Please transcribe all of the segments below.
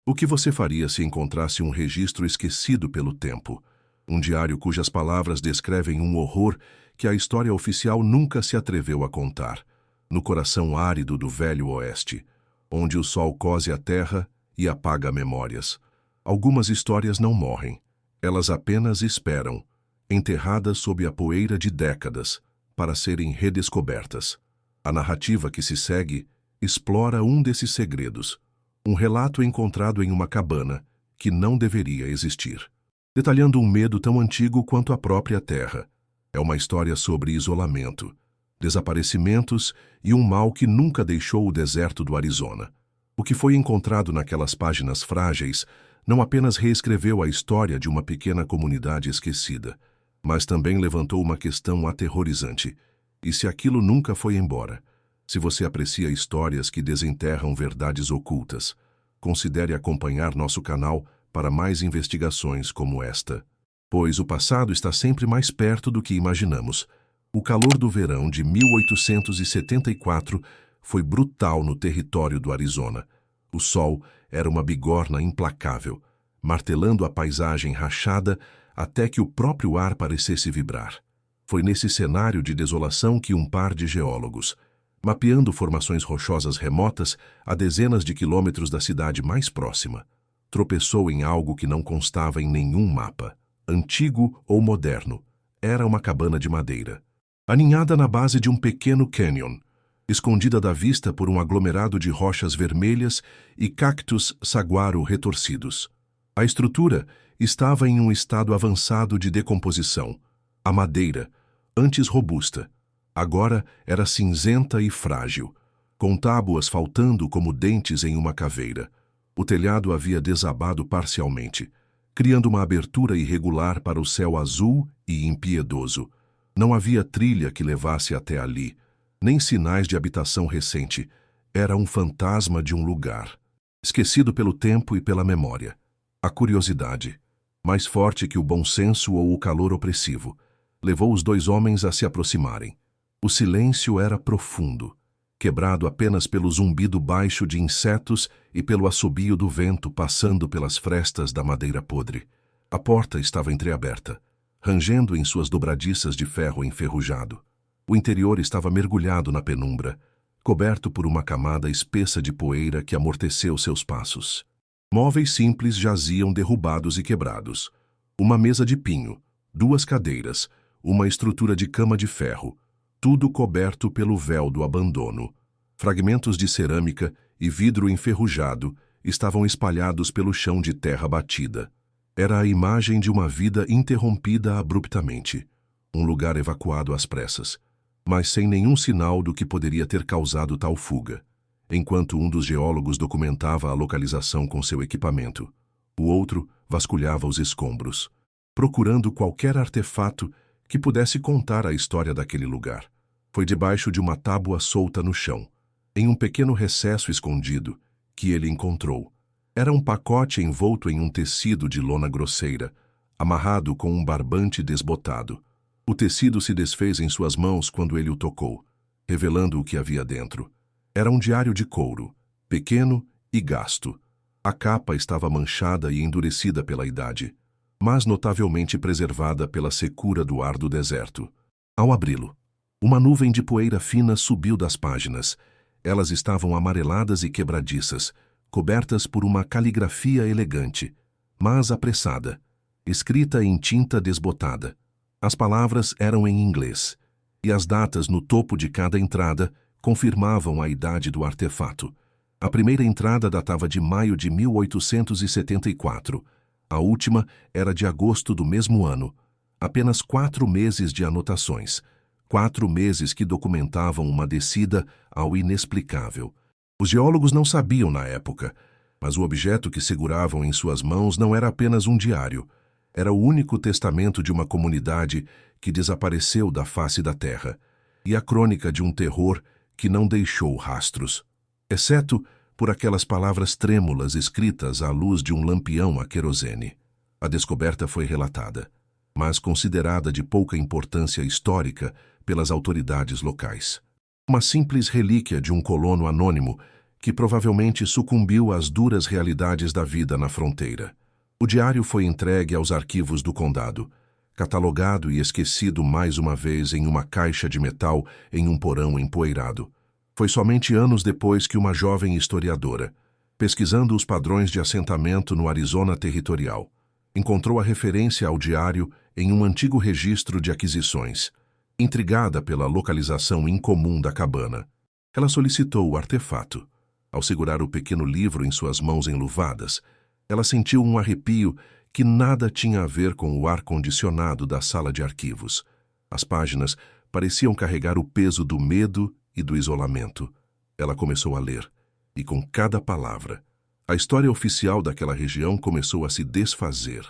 O que você faria se encontrasse um registro esquecido pelo tempo? Um diário cujas palavras descrevem um horror que a história oficial nunca se atreveu a contar, no coração árido do Velho Oeste, onde o sol cose a terra e apaga memórias. Algumas histórias não morrem, elas apenas esperam, enterradas sob a poeira de décadas, para serem redescobertas. A narrativa que se segue explora um desses segredos, um relato encontrado em uma cabana que não deveria existir, detalhando um medo tão antigo quanto a própria terra. É uma história sobre isolamento, desaparecimentos e um mal que nunca deixou o deserto do Arizona. O que foi encontrado naquelas páginas frágeis não apenas reescreveu a história de uma pequena comunidade esquecida, mas também levantou uma questão aterrorizante. E se aquilo nunca foi embora? Se você aprecia histórias que desenterram verdades ocultas, considere acompanhar nosso canal para mais investigações como esta. Pois o passado está sempre mais perto do que imaginamos. O calor do verão de 1874 foi brutal no território do Arizona. O sol era uma bigorna implacável, martelando a paisagem rachada até que o próprio ar parecesse vibrar. Foi nesse cenário de desolação que um par de geólogos, mapeando formações rochosas remotas a dezenas de quilômetros da cidade mais próxima, tropeçou em algo que não constava em nenhum mapa. Antigo ou moderno, era uma cabana de madeira, aninhada na base de um pequeno canyon, escondida da vista por um aglomerado de rochas vermelhas e cactos saguaro retorcidos. A estrutura estava em um estado avançado de decomposição. A madeira, antes robusta, agora era cinzenta e frágil, com tábuas faltando como dentes em uma caveira. O telhado havia desabado parcialmente, criando uma abertura irregular para o céu azul e impiedoso. Não havia trilha que levasse até ali, nem sinais de habitação recente. Era um fantasma de um lugar, esquecido pelo tempo e pela memória. A curiosidade, mais forte que o bom senso ou o calor opressivo, levou os dois homens a se aproximarem. O silêncio era profundo, quebrado apenas pelo zumbido baixo de insetos e pelo assobio do vento passando pelas frestas da madeira podre. A porta estava entreaberta, rangendo em suas dobradiças de ferro enferrujado. O interior estava mergulhado na penumbra, coberto por uma camada espessa de poeira que amorteceu seus passos. Móveis simples jaziam derrubados e quebrados. Uma mesa de pinho, duas cadeiras, uma estrutura de cama de ferro, tudo coberto pelo véu do abandono. Fragmentos de cerâmica e vidro enferrujado estavam espalhados pelo chão de terra batida. Era a imagem de uma vida interrompida abruptamente, um lugar evacuado às pressas, mas sem nenhum sinal do que poderia ter causado tal fuga. Enquanto um dos geólogos documentava a localização com seu equipamento, o outro vasculhava os escombros, procurando qualquer artefato que pudesse contar a história daquele lugar. Foi debaixo de uma tábua solta no chão, em um pequeno recesso escondido, que ele encontrou. Era um pacote envolto em um tecido de lona grosseira, amarrado com um barbante desbotado. O tecido se desfez em suas mãos quando ele o tocou, revelando o que havia dentro. Era um diário de couro, pequeno e gasto. A capa estava manchada e endurecida pela idade, mas notavelmente preservada pela secura do ar do deserto. Ao abri-lo, uma nuvem de poeira fina subiu das páginas. Elas estavam amareladas e quebradiças, cobertas por uma caligrafia elegante, mas apressada, escrita em tinta desbotada. As palavras eram em inglês, e as datas no topo de cada entrada confirmavam a idade do artefato. A primeira entrada datava de maio de 1874. A última era de agosto do mesmo ano. Apenas 4 meses de anotações. 4 meses que documentavam uma descida ao inexplicável. Os geólogos não sabiam na época, mas o objeto que seguravam em suas mãos não era apenas um diário. Era o único testamento de uma comunidade que desapareceu da face da terra, e a crônica de um terror que não deixou rastros, exceto por aquelas palavras trêmulas escritas à luz de um lampião a querosene. A descoberta foi relatada, mas considerada de pouca importância histórica pelas autoridades locais. Uma simples relíquia de um colono anônimo que provavelmente sucumbiu às duras realidades da vida na fronteira. O diário foi entregue aos arquivos do condado, catalogado e esquecido mais uma vez em uma caixa de metal em um porão empoeirado. Foi somente anos depois que uma jovem historiadora, pesquisando os padrões de assentamento no Arizona territorial, encontrou a referência ao diário em um antigo registro de aquisições. Intrigada pela localização incomum da cabana, ela solicitou o artefato. Ao segurar o pequeno livro em suas mãos enluvadas, ela sentiu um arrepio que nada tinha a ver com o ar-condicionado da sala de arquivos. As páginas pareciam carregar o peso do medo e do isolamento. Ela começou a ler, e com cada palavra, a história oficial daquela região começou a se desfazer.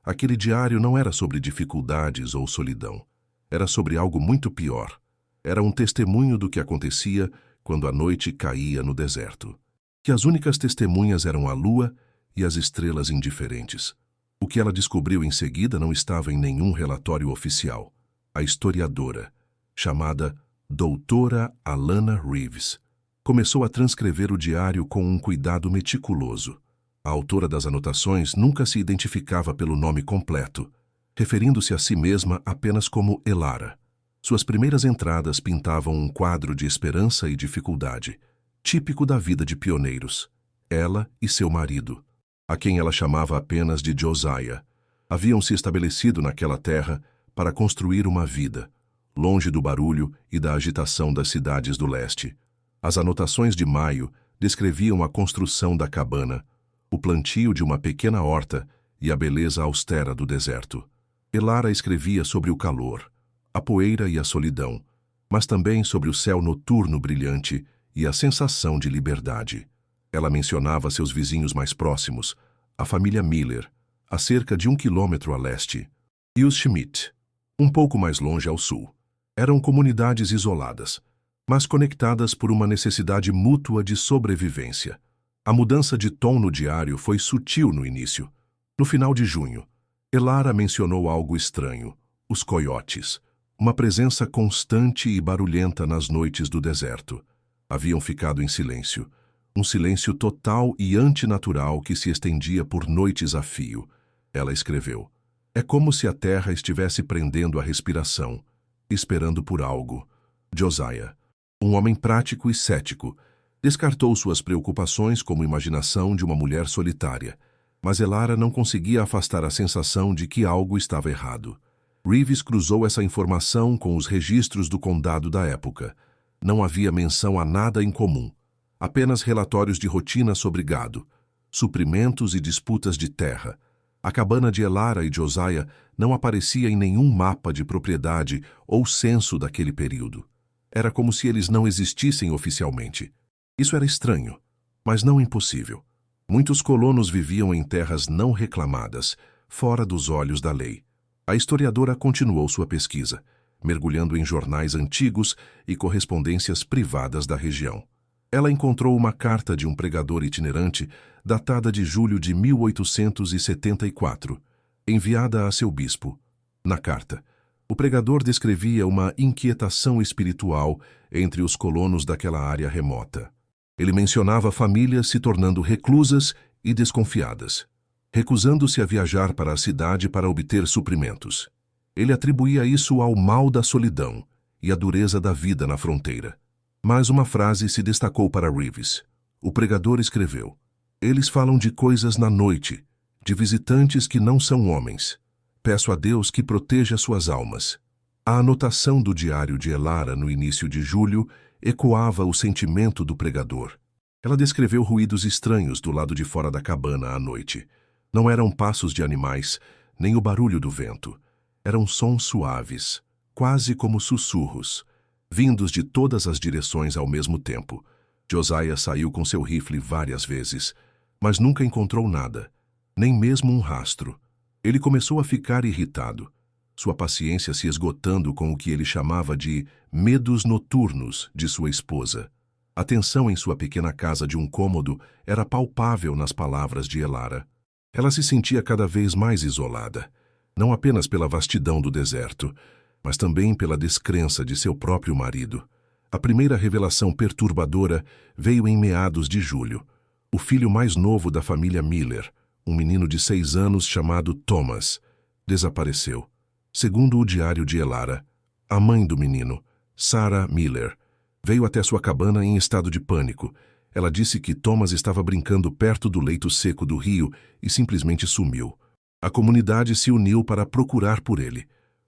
Aquele diário não era sobre dificuldades ou solidão. Era sobre algo muito pior. Era um testemunho do que acontecia quando a noite caía no deserto. Que as únicas testemunhas eram a lua e as estrelas indiferentes. O que ela descobriu em seguida não estava em nenhum relatório oficial. A historiadora, chamada Doutora Alana Reeves, começou a transcrever o diário com um cuidado meticuloso. A autora das anotações nunca se identificava pelo nome completo, referindo-se a si mesma apenas como Elara. Suas primeiras entradas pintavam um quadro de esperança e dificuldade, típico da vida de pioneiros. Ela e seu marido, a quem ela chamava apenas de Josiah, haviam se estabelecido naquela terra para construir uma vida, longe do barulho e da agitação das cidades do leste. As anotações de maio descreviam a construção da cabana, o plantio de uma pequena horta e a beleza austera do deserto. Elara escrevia sobre o calor, a poeira e a solidão, mas também sobre o céu noturno brilhante e a sensação de liberdade. Ela mencionava seus vizinhos mais próximos, a família Miller, a cerca de 1 quilômetro a leste, e os Schmidt, um pouco mais longe ao sul. Eram comunidades isoladas, mas conectadas por uma necessidade mútua de sobrevivência. A mudança de tom no diário foi sutil no início. No final de junho, Elara mencionou algo estranho: os coiotes, uma presença constante e barulhenta nas noites do deserto. Haviam ficado em silêncio, um silêncio total e antinatural que se estendia por noites a fio. Ela escreveu: é como se a terra estivesse prendendo a respiração, esperando por algo. Josiah, um homem prático e cético, descartou suas preocupações como imaginação de uma mulher solitária, mas Elara não conseguia afastar a sensação de que algo estava errado. Reeves cruzou essa informação com os registros do condado da época. Não havia menção a nada em comum, apenas relatórios de rotina sobre gado, suprimentos e disputas de terra. A cabana de Elara e Josiah não aparecia em nenhum mapa de propriedade ou censo daquele período. Era como se eles não existissem oficialmente. Isso era estranho, mas não impossível. Muitos colonos viviam em terras não reclamadas, fora dos olhos da lei. A historiadora continuou sua pesquisa, mergulhando em jornais antigos e correspondências privadas da região. Ela encontrou uma carta de um pregador itinerante datada de julho de 1874, enviada a seu bispo. Na carta, o pregador descrevia uma inquietação espiritual entre os colonos daquela área remota. Ele mencionava famílias se tornando reclusas e desconfiadas, recusando-se a viajar para a cidade para obter suprimentos. Ele atribuía isso ao mal da solidão e à dureza da vida na fronteira. Mas uma frase se destacou para Reeves. O pregador escreveu: eles falam de coisas na noite, de visitantes que não são homens. Peço a Deus que proteja suas almas. A anotação do diário de Elara no início de julho ecoava o sentimento do pregador. Ela descreveu ruídos estranhos do lado de fora da cabana à noite. Não eram passos de animais, nem o barulho do vento. Eram sons suaves, quase como sussurros, vindos de todas as direções ao mesmo tempo. Josiah saiu com seu rifle várias vezes, mas nunca encontrou nada, nem mesmo um rastro. Ele começou a ficar irritado, sua paciência se esgotando com o que ele chamava de medos noturnos de sua esposa. A tensão em sua pequena casa de um cômodo era palpável nas palavras de Elara. Ela se sentia cada vez mais isolada, não apenas pela vastidão do deserto, mas também pela descrença de seu próprio marido. A primeira revelação perturbadora veio em meados de julho. O filho mais novo da família Miller, um menino de 6 anos chamado Thomas, desapareceu. Segundo o diário de Elara, a mãe do menino, Sarah Miller, veio até sua cabana em estado de pânico. Ela disse que Thomas estava brincando perto do leito seco do rio e simplesmente sumiu. A comunidade se uniu para procurar por ele.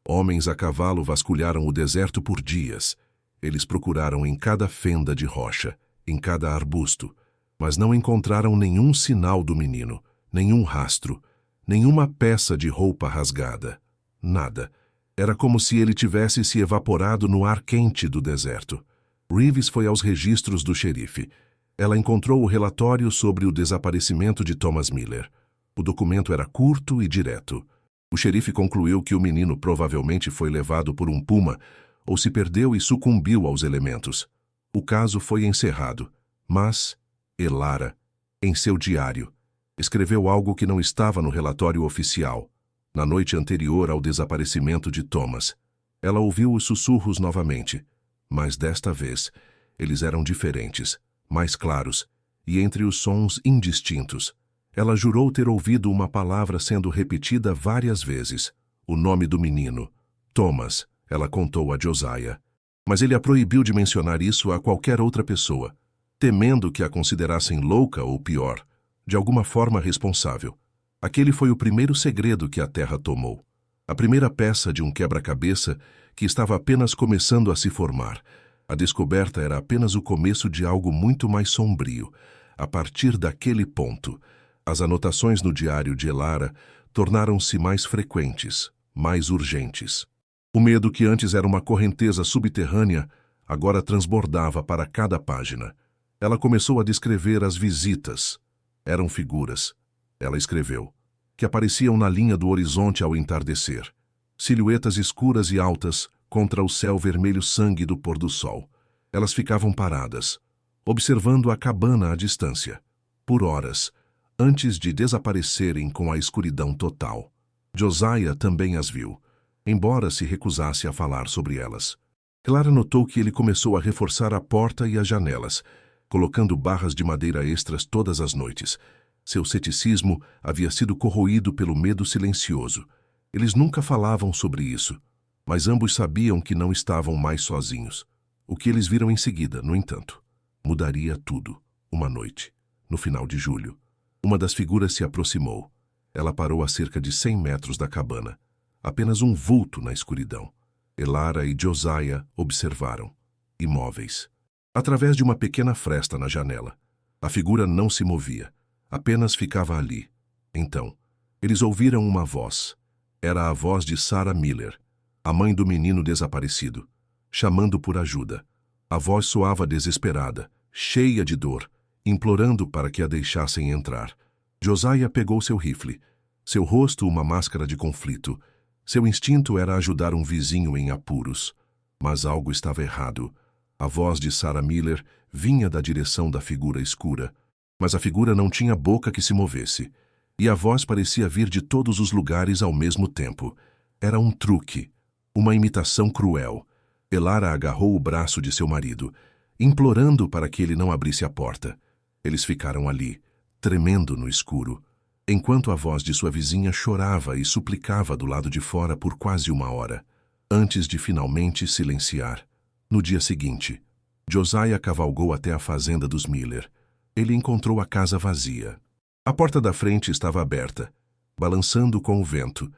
Homens a cavalo vasculharam o deserto por dias. Eles procuraram em cada fenda de rocha, em cada arbusto, mas não encontraram nenhum sinal do menino, nenhum rastro, nenhuma peça de roupa rasgada. Nada. Era como se ele tivesse se evaporado no ar quente do deserto. Reeves foi aos registros do xerife. Ela encontrou o relatório sobre o desaparecimento de Thomas Miller. O documento era curto e direto. O xerife concluiu que o menino provavelmente foi levado por um puma ou se perdeu e sucumbiu aos elementos. O caso foi encerrado, mas Elara, em seu diário, escreveu algo que não estava no relatório oficial. Na noite anterior ao desaparecimento de Thomas, ela ouviu os sussurros novamente, mas desta vez eles eram diferentes, mais claros, e entre os sons indistintos. Ela jurou ter ouvido uma palavra sendo repetida várias vezes. O nome do menino, Thomas, ela contou a Josiah. Mas ele a proibiu de mencionar isso a qualquer outra pessoa, temendo que a considerassem louca ou pior, de alguma forma responsável. Aquele foi o primeiro segredo que a Terra tomou. A primeira peça de um quebra-cabeça que estava apenas começando a se formar. A descoberta era apenas o começo de algo muito mais sombrio. A partir daquele ponto, as anotações no diário de Elara tornaram-se mais frequentes, mais urgentes. O medo que antes era uma correnteza subterrânea, agora transbordava para cada página. Ela começou a descrever as visitas. Eram figuras, ela escreveu, que apareciam na linha do horizonte ao entardecer. Silhuetas escuras e altas contra o céu vermelho sangue do pôr do sol. Elas ficavam paradas, observando a cabana à distância, por horas, antes de desaparecerem com a escuridão total. Josiah também as viu, embora se recusasse a falar sobre elas. Clara notou que ele começou a reforçar a porta e as janelas, colocando barras de madeira extras todas as noites. Seu ceticismo havia sido corroído pelo medo silencioso. Eles nunca falavam sobre isso, mas ambos sabiam que não estavam mais sozinhos. O que eles viram em seguida, no entanto, mudaria tudo. Uma noite, no final de julho, uma das figuras se aproximou. Ela parou a cerca de 100 metros da cabana, apenas um vulto na escuridão. Elara e Josiah observaram, imóveis. Através de uma pequena fresta na janela, a figura não se movia, apenas ficava ali. Então, eles ouviram uma voz. Era a voz de Sarah Miller, a mãe do menino desaparecido, chamando por ajuda. A voz soava desesperada, cheia de dor, implorando para que a deixassem entrar. Josiah pegou seu rifle, seu rosto uma máscara de conflito. Seu instinto era ajudar um vizinho em apuros. Mas algo estava errado. A voz de Sarah Miller vinha da direção da figura escura, mas a figura não tinha boca que se movesse, e a voz parecia vir de todos os lugares ao mesmo tempo. Era um truque, uma imitação cruel. Elara agarrou o braço de seu marido, implorando para que ele não abrisse a porta. Eles ficaram ali, tremendo no escuro, enquanto a voz de sua vizinha chorava e suplicava do lado de fora por quase uma hora, antes de finalmente silenciar. No dia seguinte, Josiah cavalgou até a fazenda dos Miller. Ele encontrou a casa vazia. A porta da frente estava aberta, balançando com o vento.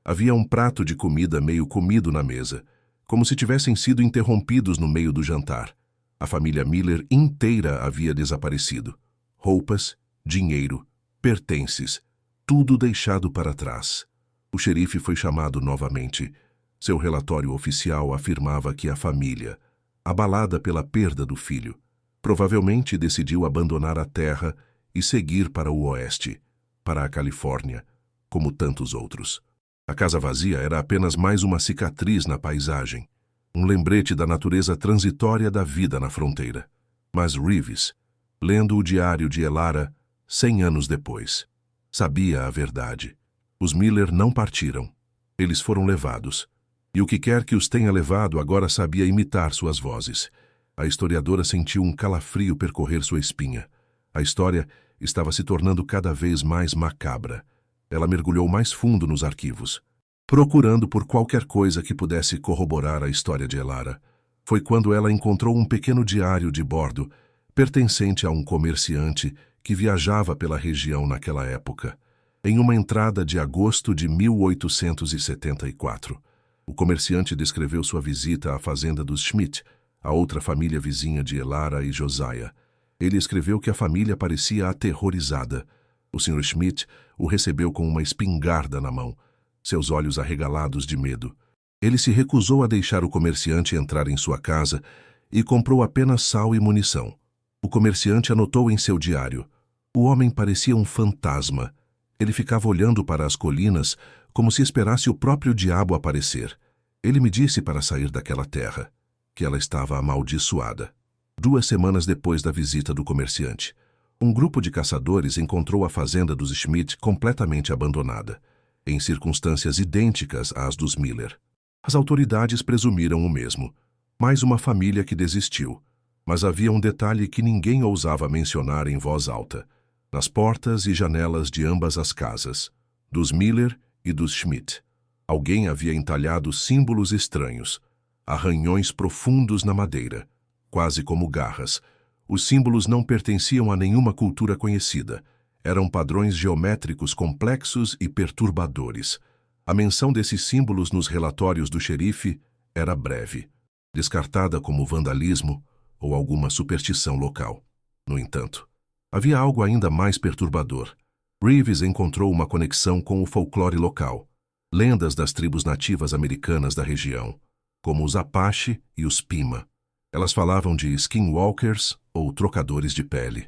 Havia um prato de comida meio comido na mesa, como se tivessem sido interrompidos no meio do jantar. A família Miller inteira havia desaparecido. Roupas, dinheiro, pertences, tudo deixado para trás. O xerife foi chamado novamente. Seu relatório oficial afirmava que a família, abalada pela perda do filho, provavelmente decidiu abandonar a terra e seguir para o oeste, para a Califórnia, como tantos outros. A casa vazia era apenas mais uma cicatriz na paisagem, um lembrete da natureza transitória da vida na fronteira. Mas Reeves, lendo o diário de Elara, 100 anos depois, sabia a verdade. Os Miller não partiram. Eles foram levados. E o que quer que os tenha levado agora sabia imitar suas vozes. A historiadora sentiu um calafrio percorrer sua espinha. A história estava se tornando cada vez mais macabra. Ela mergulhou mais fundo nos arquivos, procurando por qualquer coisa que pudesse corroborar a história de Elara. Foi quando ela encontrou um pequeno diário de bordo, pertencente a um comerciante que viajava pela região naquela época. Em uma entrada de agosto de 1874, o comerciante descreveu sua visita à fazenda dos Schmidt, a outra família vizinha de Elara e Josiah. Ele escreveu que a família parecia aterrorizada. O Sr. Schmidt o recebeu com uma espingarda na mão, seus olhos arregalados de medo. Ele se recusou a deixar o comerciante entrar em sua casa e comprou apenas sal e munição. O comerciante anotou em seu diário: o homem parecia um fantasma. Ele ficava olhando para as colinas como se esperasse o próprio diabo aparecer. Ele me disse para sair daquela terra, que ela estava amaldiçoada. 2 semanas depois da visita do comerciante, um grupo de caçadores encontrou a fazenda dos Schmidt completamente abandonada, em circunstâncias idênticas às dos Miller. As autoridades presumiram o mesmo. Mais uma família que desistiu. Mas havia um detalhe que ninguém ousava mencionar em voz alta. Nas portas e janelas de ambas as casas, dos Miller e dos Schmidt, alguém havia entalhado símbolos estranhos, arranhões profundos na madeira, quase como garras. Os símbolos não pertenciam a nenhuma cultura conhecida. Eram padrões geométricos complexos e perturbadores. A menção desses símbolos nos relatórios do xerife era breve, descartada como vandalismo ou alguma superstição local. No entanto, havia algo ainda mais perturbador. Reeves encontrou uma conexão com o folclore local, lendas das tribos nativas americanas da região, como os Apache e os Pima. Elas falavam de skinwalkers ou trocadores de pele,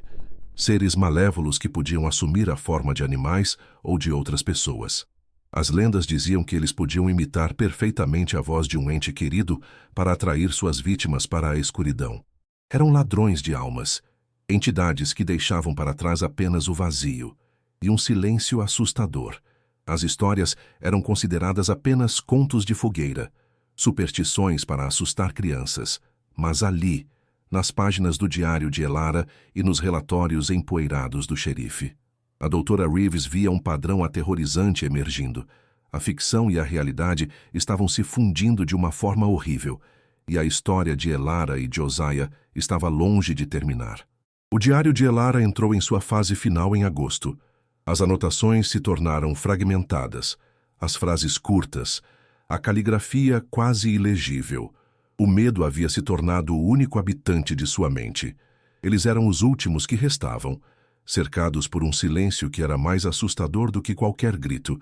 seres malévolos que podiam assumir a forma de animais ou de outras pessoas. As lendas diziam que eles podiam imitar perfeitamente a voz de um ente querido para atrair suas vítimas para a escuridão. Eram ladrões de almas, entidades que deixavam para trás apenas o vazio e um silêncio assustador. As histórias eram consideradas apenas contos de fogueira, superstições para assustar crianças, mas ali, nas páginas do diário de Elara e nos relatórios empoeirados do xerife, a doutora Reeves via um padrão aterrorizante emergindo. A ficção e a realidade estavam se fundindo de uma forma horrível, e a história de Elara e Josiah estava longe de terminar. O diário de Elara entrou em sua fase final em agosto. As anotações se tornaram fragmentadas, as frases curtas, a caligrafia quase ilegível. O medo havia se tornado o único habitante de sua mente. Eles eram os últimos que restavam, cercados por um silêncio que era mais assustador do que qualquer grito.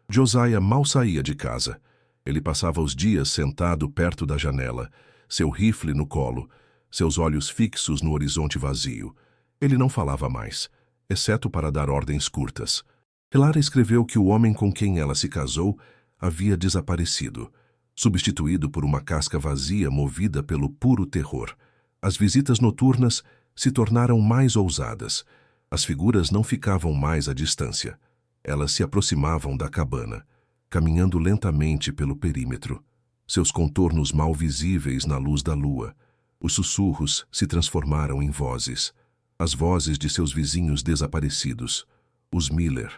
Josiah mal saía de casa. Ele passava os dias sentado perto da janela, seu rifle no colo, seus olhos fixos no horizonte vazio. Ele não falava mais, exceto para dar ordens curtas. Elara escreveu que o homem com quem ela se casou havia desaparecido, substituído por uma casca vazia movida pelo puro terror. As visitas noturnas se tornaram mais ousadas. As figuras não ficavam mais à distância. Elas se aproximavam da cabana, caminhando lentamente pelo perímetro, seus contornos mal visíveis na luz da lua. Os sussurros se transformaram em vozes, as vozes de seus vizinhos desaparecidos, os Miller,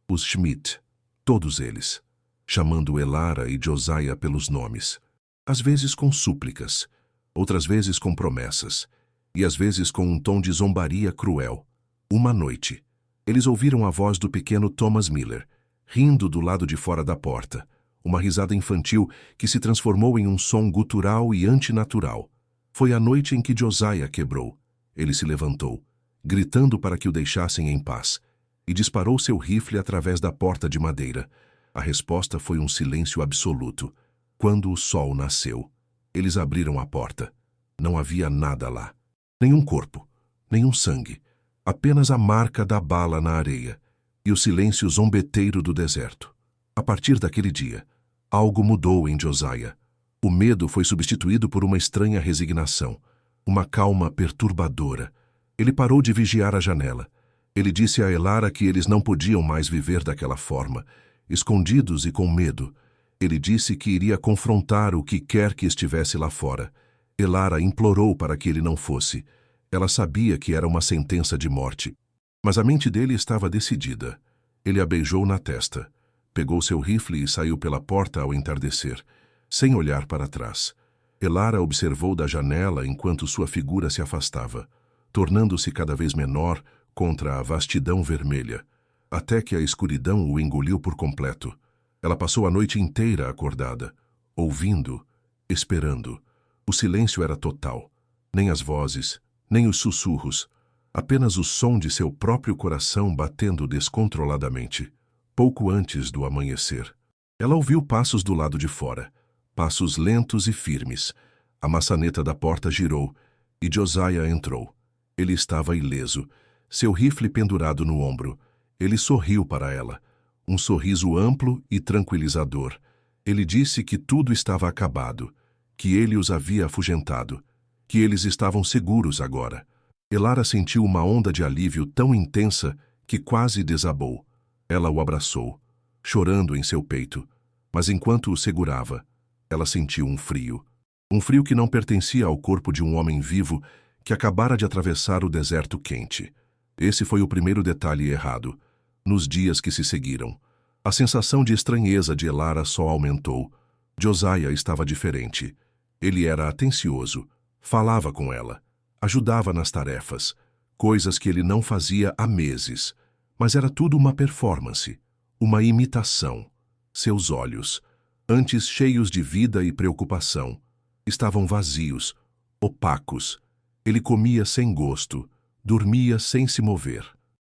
os Schmidt, todos eles, chamando Elara e Josiah pelos nomes, às vezes com súplicas, outras vezes com promessas, e às vezes com um tom de zombaria cruel. Uma noite, eles ouviram a voz do pequeno Thomas Miller, rindo do lado de fora da porta, uma risada infantil que se transformou em um som gutural e antinatural. Foi a noite em que Josiah quebrou. Ele se levantou, gritando para que o deixassem em paz, e disparou seu rifle através da porta de madeira. A resposta foi um silêncio absoluto. Quando o sol nasceu, eles abriram a porta. Não havia nada lá. Nenhum corpo, nenhum sangue. Apenas a marca da bala na areia e o silêncio zombeteiro do deserto. A partir daquele dia, algo mudou em Josiah. O medo foi substituído por uma estranha resignação, uma calma perturbadora. Ele parou de vigiar a janela. Ele disse a Elara que eles não podiam mais viver daquela forma, escondidos e com medo. Ele disse que iria confrontar o que quer que estivesse lá fora. Elara implorou para que ele não fosse. Ela sabia que era uma sentença de morte. Mas a mente dele estava decidida. Ele a beijou na testa. Pegou seu rifle e saiu pela porta ao entardecer, sem olhar para trás. Elara observou da janela enquanto sua figura se afastava, tornando-se cada vez menor contra a vastidão vermelha, até que a escuridão o engoliu por completo. Ela passou a noite inteira acordada, ouvindo, esperando. O silêncio era total. Nem as vozes, nem os sussurros, apenas o som de seu próprio coração batendo descontroladamente. Pouco antes do amanhecer, ela ouviu passos do lado de fora, passos lentos e firmes. A maçaneta da porta girou e Josiah entrou. Ele estava ileso, seu rifle pendurado no ombro. Ele sorriu para ela, um sorriso amplo e tranquilizador. Ele disse que tudo estava acabado, que ele os havia afugentado, que eles estavam seguros agora. Elara sentiu uma onda de alívio tão intensa que quase desabou. Ela o abraçou, chorando em seu peito, mas enquanto o segurava, ela sentiu um frio. Um frio que não pertencia ao corpo de um homem vivo que acabara de atravessar o deserto quente. Esse foi o primeiro detalhe errado. Nos dias que se seguiram, a sensação de estranheza de Elara só aumentou. Josiah estava diferente. Ele era atencioso, falava com ela, ajudava nas tarefas, coisas que ele não fazia há meses. Mas era tudo uma performance, uma imitação. Seus olhos, antes cheios de vida e preocupação, estavam vazios, opacos. Ele comia sem gosto, dormia sem se mover.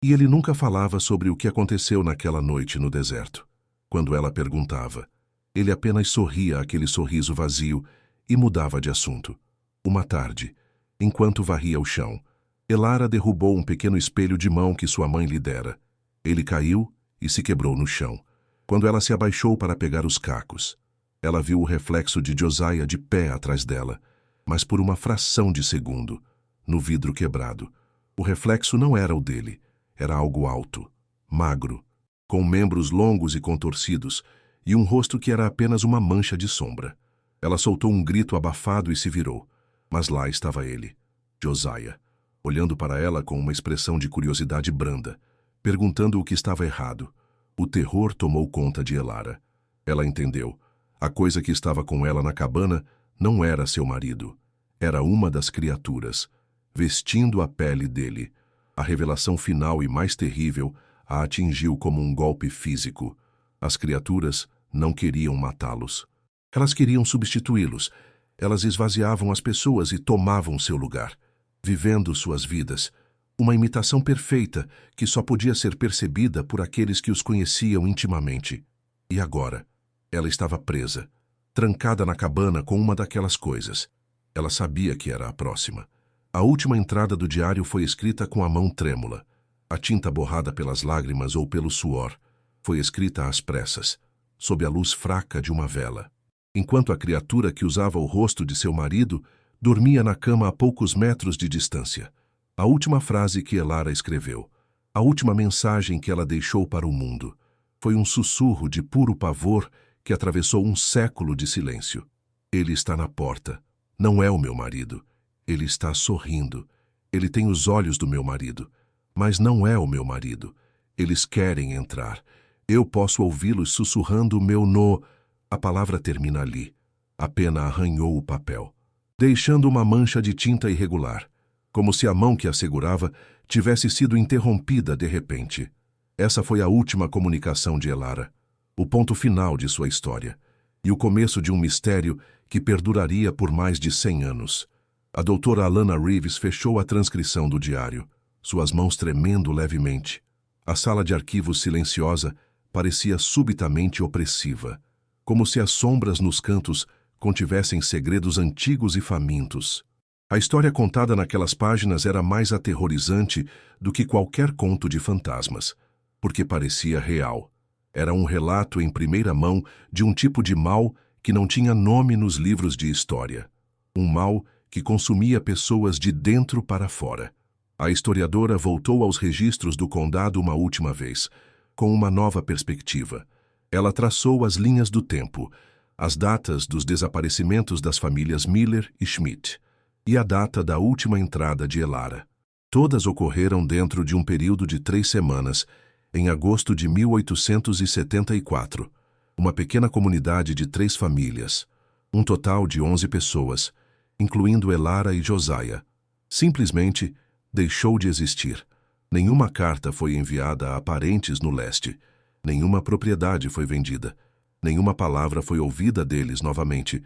E ele nunca falava sobre o que aconteceu naquela noite no deserto. Quando ela perguntava, ele apenas sorria aquele sorriso vazio e mudava de assunto. Uma tarde, enquanto varria o chão, Elara derrubou um pequeno espelho de mão que sua mãe lhe dera. Ele caiu e se quebrou no chão. Quando ela se abaixou para pegar os cacos, ela viu o reflexo de Josiah de pé atrás dela, mas por uma fração de segundo, no vidro quebrado. O reflexo não era o dele, era algo alto, magro, com membros longos e contorcidos, e um rosto que era apenas uma mancha de sombra. Ela soltou um grito abafado e se virou, mas lá estava ele, Josiah, olhando para ela com uma expressão de curiosidade branda, perguntando o que estava errado. O terror tomou conta de Elara. Ela entendeu. A coisa que estava com ela na cabana não era seu marido. Era uma das criaturas, vestindo a pele dele. A revelação final e mais terrível a atingiu como um golpe físico. As criaturas não queriam matá-los. Elas queriam substituí-los. Elas esvaziavam as pessoas e tomavam seu lugar, vivendo suas vidas. Uma imitação perfeita que só podia ser percebida por aqueles que os conheciam intimamente. E agora, ela estava presa, trancada na cabana com uma daquelas coisas. Ela sabia que era a próxima. A última entrada do diário foi escrita com a mão trêmula. A tinta borrada pelas lágrimas ou pelo suor foi escrita às pressas, sob a luz fraca de uma vela. Enquanto a criatura que usava o rosto de seu marido dormia na cama a poucos metros de distância. A última frase que Elara escreveu, a última mensagem que ela deixou para o mundo, foi um sussurro de puro pavor que atravessou um século de silêncio. Ele está na porta. Não é o meu marido. Ele está sorrindo. Ele tem os olhos do meu marido. Mas não é o meu marido. Eles querem entrar. Eu posso ouvi-los sussurrando o meu no... A palavra termina ali. A pena arranhou o papel, deixando uma mancha de tinta irregular, como se a mão que a segurava tivesse sido interrompida de repente. Essa foi a última comunicação de Elara, o ponto final de sua história, e o começo de um mistério que perduraria por mais de 100 anos. A doutora Alana Reeves fechou a transcrição do diário, suas mãos tremendo levemente. A sala de arquivos silenciosa parecia subitamente opressiva, como se as sombras nos cantos contivessem segredos antigos e famintos. A história contada naquelas páginas era mais aterrorizante do que qualquer conto de fantasmas, porque parecia real. Era um relato em primeira mão de um tipo de mal que não tinha nome nos livros de história. Um mal que consumia pessoas de dentro para fora. A historiadora voltou aos registros do condado uma última vez, com uma nova perspectiva. Ela traçou as linhas do tempo, as datas dos desaparecimentos das famílias Miller e Schmidt e a data da última entrada de Elara. Todas ocorreram dentro de um período de 3 semanas, em agosto de 1874. Uma pequena comunidade de 3 famílias, um total de 11 pessoas, incluindo Elara e Josiah, simplesmente deixou de existir. Nenhuma carta foi enviada a parentes no leste, nenhuma propriedade foi vendida, nenhuma palavra foi ouvida deles novamente.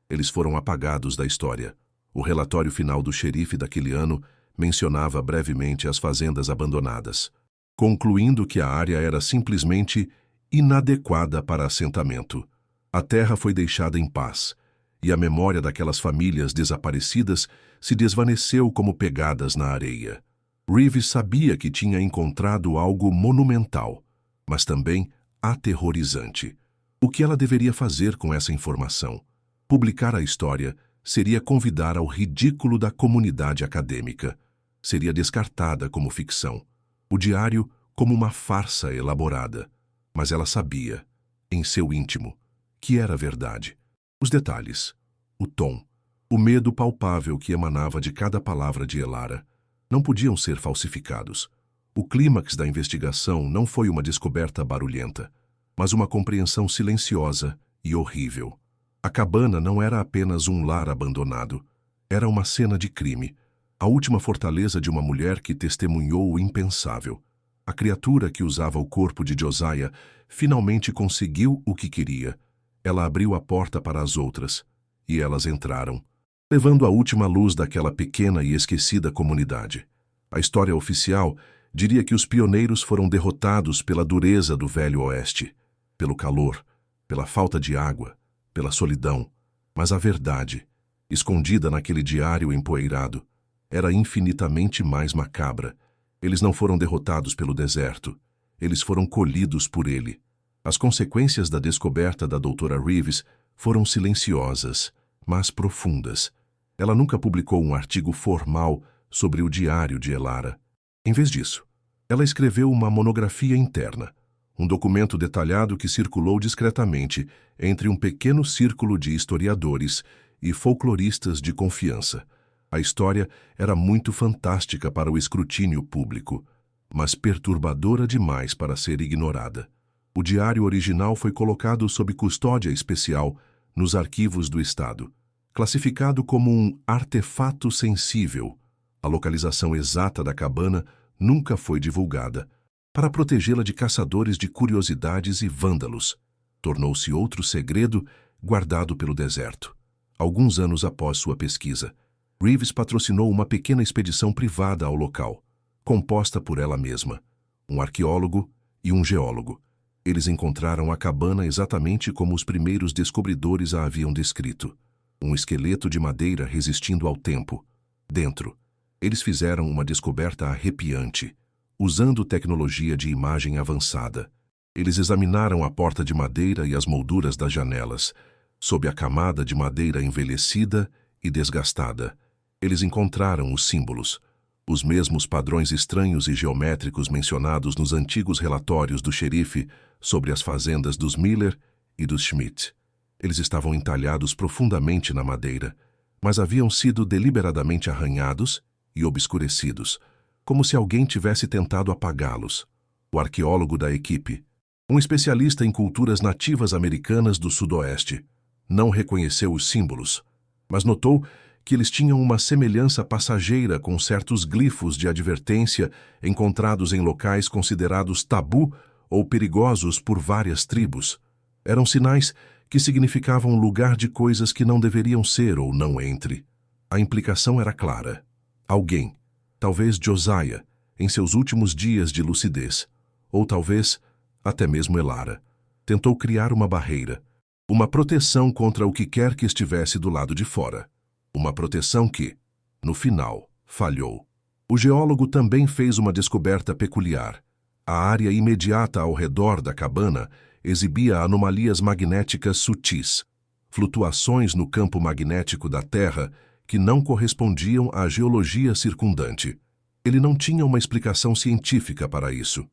Eles foram apagados da história. O relatório final do xerife daquele ano mencionava brevemente as fazendas abandonadas, concluindo que a área era simplesmente inadequada para assentamento. A terra foi deixada em paz, e a memória daquelas famílias desaparecidas se desvaneceu como pegadas na areia. Reeves sabia que tinha encontrado algo monumental, mas também aterrorizante. O que ela deveria fazer com essa informação? Publicar a história seria convidar ao ridículo da comunidade acadêmica. Seria descartada como ficção. O diário como uma farsa elaborada. Mas ela sabia, em seu íntimo, que era verdade. Os detalhes, o tom, o medo palpável que emanava de cada palavra de Elara não podiam ser falsificados. O clímax da investigação não foi uma descoberta barulhenta, mas uma compreensão silenciosa e horrível. A cabana não era apenas um lar abandonado, era uma cena de crime, a última fortaleza de uma mulher que testemunhou o impensável. A criatura que usava o corpo de Josiah finalmente conseguiu o que queria. Ela abriu a porta para as outras, e elas entraram, levando a última luz daquela pequena e esquecida comunidade. A história oficial diria que os pioneiros foram derrotados pela dureza do Velho Oeste, pelo calor, pela falta de água, pela solidão. Mas a verdade, escondida naquele diário empoeirado, era infinitamente mais macabra. Eles não foram derrotados pelo deserto, eles foram colhidos por ele. As consequências da descoberta da doutora Reeves foram silenciosas, mas profundas. Ela nunca publicou um artigo formal sobre o diário de Elara. Em vez disso, ela escreveu uma monografia interna, um documento detalhado que circulou discretamente entre um pequeno círculo de historiadores e folcloristas de confiança. A história era muito fantástica para o escrutínio público, mas perturbadora demais para ser ignorada. O diário original foi colocado sob custódia especial nos arquivos do Estado, classificado como um artefato sensível. A localização exata da cabana nunca foi divulgada, para protegê-la de caçadores de curiosidades e vândalos. Tornou-se outro segredo guardado pelo deserto. Alguns anos após sua pesquisa, Reeves patrocinou uma pequena expedição privada ao local, composta por ela mesma, um arqueólogo e um geólogo. Eles encontraram a cabana exatamente como os primeiros descobridores a haviam descrito. Um esqueleto de madeira resistindo ao tempo. Dentro, eles fizeram uma descoberta arrepiante, usando tecnologia de imagem avançada. Eles examinaram a porta de madeira e as molduras das janelas. Sob a camada de madeira envelhecida e desgastada, eles encontraram os símbolos, os mesmos padrões estranhos e geométricos mencionados nos antigos relatórios do xerife sobre as fazendas dos Miller e dos Schmidt. Eles estavam entalhados profundamente na madeira, mas haviam sido deliberadamente arranhados e obscurecidos, como se alguém tivesse tentado apagá-los. O arqueólogo da equipe, um especialista em culturas nativas americanas do Sudoeste, não reconheceu os símbolos, mas notou que eles tinham uma semelhança passageira com certos glifos de advertência encontrados em locais considerados tabu ou perigosos por várias tribos. Eram sinais que significavam lugar de coisas que não deveriam ser ou não entre. A implicação era clara. Alguém, talvez Josiah, em seus últimos dias de lucidez, ou talvez até mesmo Elara, tentou criar uma barreira, uma proteção contra o que quer que estivesse do lado de fora. Uma proteção que, no final, falhou. O geólogo também fez uma descoberta peculiar. A área imediata ao redor da cabana exibia anomalias magnéticas sutis, flutuações no campo magnético da Terra que não correspondiam à geologia circundante. Ele não tinha uma explicação científica para isso,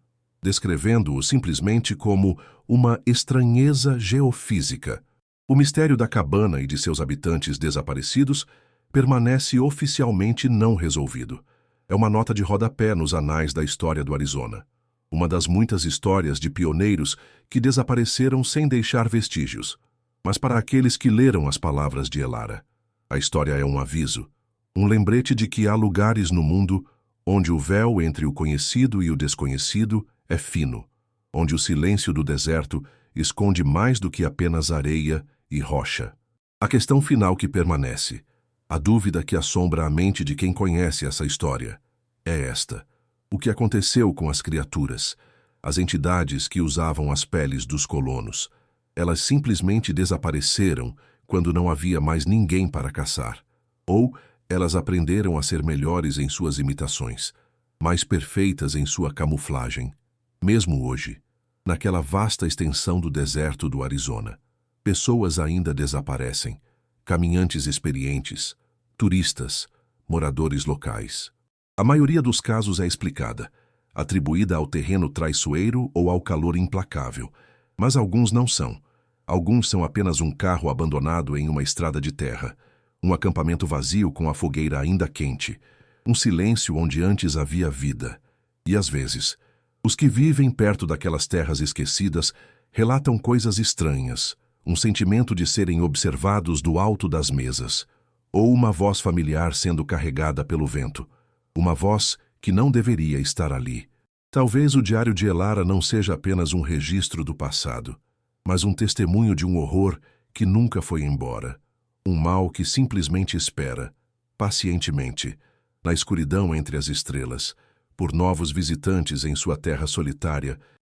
descrevendo-o simplesmente como uma estranheza geofísica. O mistério da cabana e de seus habitantes desaparecidos permanece oficialmente não resolvido. É uma nota de rodapé nos anais da história do Arizona. Uma das muitas histórias de pioneiros que desapareceram sem deixar vestígios. Mas para aqueles que leram as palavras de Elara, a história é um aviso, um lembrete de que há lugares no mundo onde o véu entre o conhecido e o desconhecido é fino, onde o silêncio do deserto esconde mais do que apenas areia e rocha. A questão final que permanece, a dúvida que assombra a mente de quem conhece essa história, é esta: o que aconteceu com as criaturas, as entidades que usavam as peles dos colonos? Elas simplesmente desapareceram quando não havia mais ninguém para caçar. Ou elas aprenderam a ser melhores em suas imitações, mais perfeitas em sua camuflagem. Mesmo hoje, naquela vasta extensão do deserto do Arizona, pessoas ainda desaparecem, caminhantes experientes, turistas, moradores locais. A maioria dos casos é explicada, atribuída ao terreno traiçoeiro ou ao calor implacável, mas alguns não são. Alguns são apenas um carro abandonado em uma estrada de terra, um acampamento vazio com a fogueira ainda quente, um silêncio onde antes havia vida. E às vezes, os que vivem perto daquelas terras esquecidas relatam coisas estranhas, um sentimento de serem observados do alto das mesas, ou uma voz familiar sendo carregada pelo vento, uma voz que não deveria estar ali. Talvez o diário de Elara não seja apenas um registro do passado, mas um testemunho de um horror que nunca foi embora, um mal que simplesmente espera, pacientemente, na escuridão entre as estrelas, por novos visitantes em sua terra solitária